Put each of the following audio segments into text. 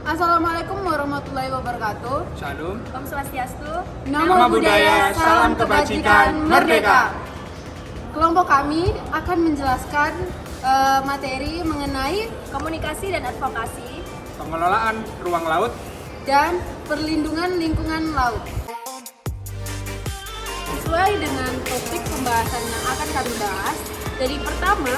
Assalamualaikum warahmatullahi wabarakatuh. Shalom. Om Swastiastu. Namo Buddhaya, salam kebajikan, merdeka. Kelompok kami akan menjelaskan materi mengenai Komunikasi dan advokasi. Pengelolaan ruang laut. dan perlindungan lingkungan laut. Sesuai dengan topik pembahasan yang akan kami bahas, jadi pertama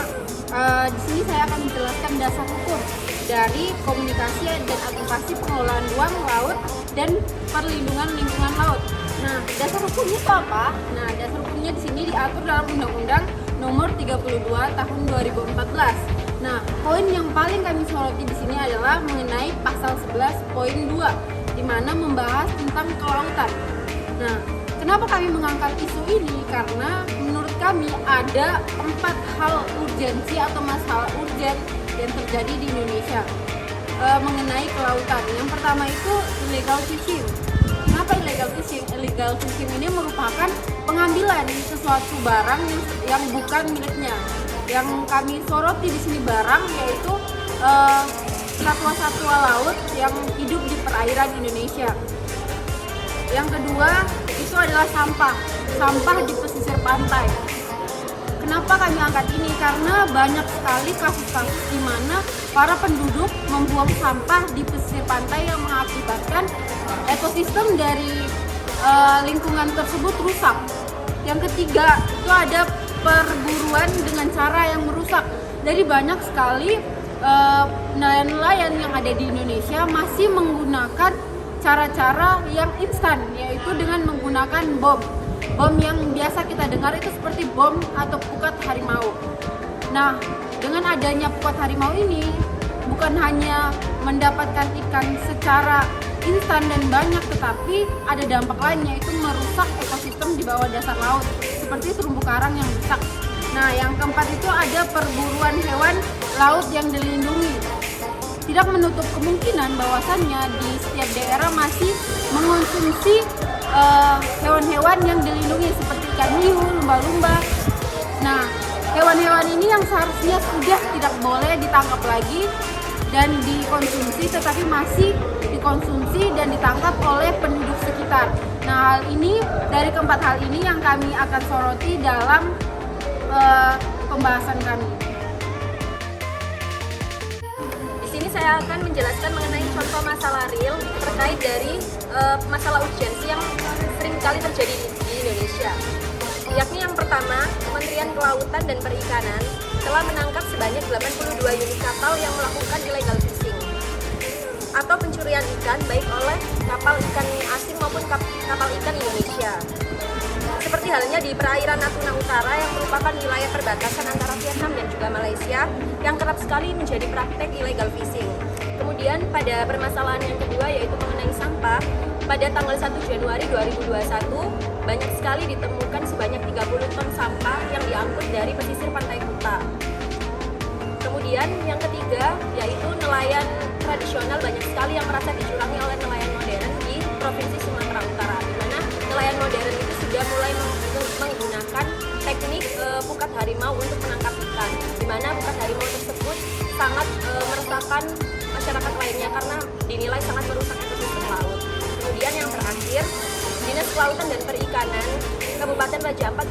di sini saya akan menjelaskan dasar hukum dari komunikasi dan advokasi pengelolaan ruang laut dan perlindungan lingkungan laut. Nah, dasar hukumnya itu apa? Nah, dasar hukumnya di sini diatur dalam Undang-Undang Nomor 32 Tahun 2014. Nah, poin yang paling kami soroti di sini adalah mengenai pasal 11 poin 2, di mana membahas tentang kelautan. Nah, kenapa kami mengangkat isu ini? Karena menurut kami ada 4 hal urgensi atau masalah urgen yang terjadi di Indonesia mengenai kelautan. Yang pertama itu illegal fishing. Kenapa illegal fishing? Illegal fishing ini merupakan pengambilan sesuatu barang yang bukan miliknya. Yang kami soroti di sini barang yaitu satwa-satwa laut yang hidup di perairan Indonesia. Yang kedua itu adalah sampah di pesisir pantai. Kenapa kami angkat ini? Karena banyak sekali kasus-kasus di mana para penduduk membuang sampah di pesisir pantai yang mengakibatkan ekosistem dari lingkungan tersebut rusak. Yang ketiga itu ada perburuan dengan cara yang merusak. Jadi banyak sekali nelayan-nelayan yang ada di Indonesia masih menggunakan cara-cara yang instan, yaitu dengan menggunakan bom yang biasa kita dengar itu seperti bom atau pukat harimau. Nah, dengan adanya pukat harimau ini bukan hanya mendapatkan ikan secara instan dan banyak, tetapi ada dampak lainnya, yaitu merusak ekosistem di bawah dasar laut seperti terumbu karang yang rusak. Nah, yang keempat itu ada perburuan hewan laut yang dilindungi. Tidak menutup kemungkinan bahwasannya di setiap daerah masih mengonsumsi hewan-hewan yang dilindungi seperti ikan hiu, lumba-lumba. Nah, hewan-hewan ini yang seharusnya sudah tidak boleh ditangkap lagi dan dikonsumsi, tetapi masih dikonsumsi dan ditangkap oleh penduduk sekitar. Nah, hal ini, dari keempat hal ini yang kami akan soroti dalam pembahasan kami. Di sini saya akan menjelaskan mengenai contoh masalah real terkait dari masalah urgensi yang sering kali terjadi di Indonesia. Yakni yang pertama, Kementerian Kelautan dan Perikanan telah menangkap sebanyak 82 unit kapal yang melakukan illegal fishing atau pencurian ikan baik oleh kapal ikan asing maupun kapal ikan Indonesia. Seperti halnya di perairan Natuna Utara yang merupakan wilayah perbatasan antara Vietnam dan juga Malaysia yang kerap sekali menjadi praktek illegal fishing. Kemudian pada permasalahan yang kedua yaitu mengenai sampah, pada tanggal 1 Januari 2021 banyak sekali ditemukan sebanyak 30 ton sampah yang diangkut dari pesisir pantai Kuta. Kemudian yang ketiga yaitu nelayan tradisional banyak sekali yang merasa dicurangi oleh nelayan modern di Provinsi Sumatera Utara, di mana nelayan modern itu sudah mulai menggunakan teknik pukat harimau untuk menangkap ikan, di mana pukat harimau tersebut sangat meresahkan masyarakat lainnya karena dinilai sangat merusak ekosistem laut. Kemudian yang terakhir, Dinas Kelautan dan Perikanan Kabupaten Raja Ampat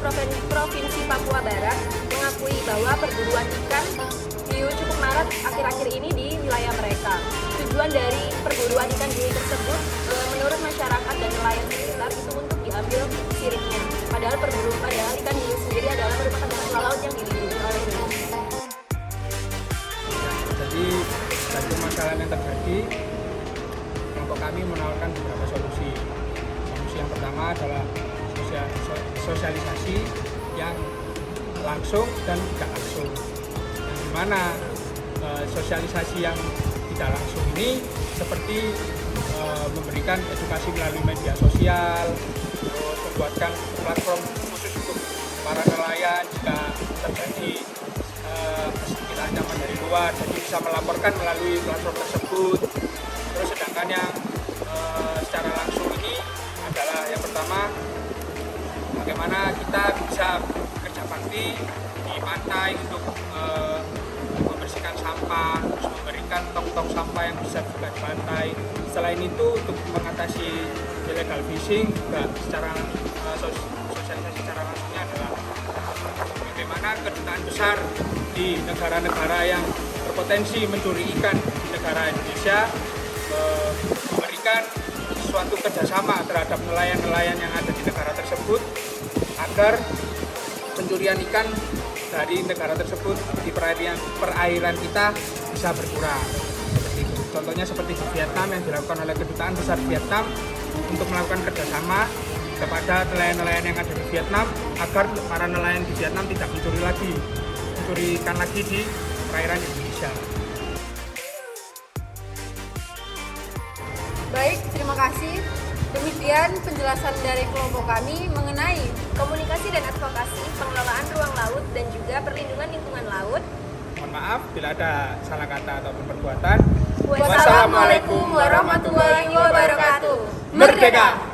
Provinsi Papua Barat mengakui bahwa perburuan ikan hiu cukup marak akhir-akhir ini di wilayah mereka. Tujuan dari perburuan ikan hiu tersebut menurut masyarakat dan nelayan sekitar itu untuk diambil siripnya. Padahal ikan hiu sendiri adalah merupakan satwa laut yang dilindungi oleh Indonesia. Jadi dari masalah yang terjadi, kelompok kami menawarkan beberapa solusi. Solusi yang pertama adalah sosialisasi yang langsung dan tidak langsung. Yang dimana sosialisasi yang tidak langsung ini seperti memberikan edukasi melalui media sosial, terus membuatkan platform khusus untuk para nelayan jika terjadi kita ancaman dari luar, jadi bisa melaporkan melalui platform tersebut. Terus sedangkan yang secara langsung ini adalah yang pertama, bagaimana kita bisa kerja bakti di pantai untuk membersihkan sampah, terus memberikan tong tong sampah yang bisa di pantai. Selain itu untuk mengatasi illegal fishing juga secara sosialisasi secara langsungnya adalah bagaimana kedutaan besar di negara-negara yang berpotensi mencuri ikan di negara Indonesia memberikan suatu kerjasama terhadap nelayan-nelayan yang ada di negara tersebut agar pencurian ikan dari negara tersebut di perairan kita bisa berkurang. Seperti itu. Contohnya seperti di Vietnam yang dilakukan oleh Kedutaan Besar Vietnam untuk melakukan kerjasama kepada nelayan-nelayan yang ada di Vietnam agar para nelayan di Vietnam tidak mencuri ikan lagi di perairan Indonesia. Baik, terima kasih. Demikian penjelasan dari kelompok kami mengenai Komunikasi dan advokasi pengelolaan ruang laut dan juga perlindungan lingkungan laut. Mohon maaf bila ada salah kata ataupun perbuatan. Wassalamualaikum warahmatullahi wabarakatuh. Merdeka!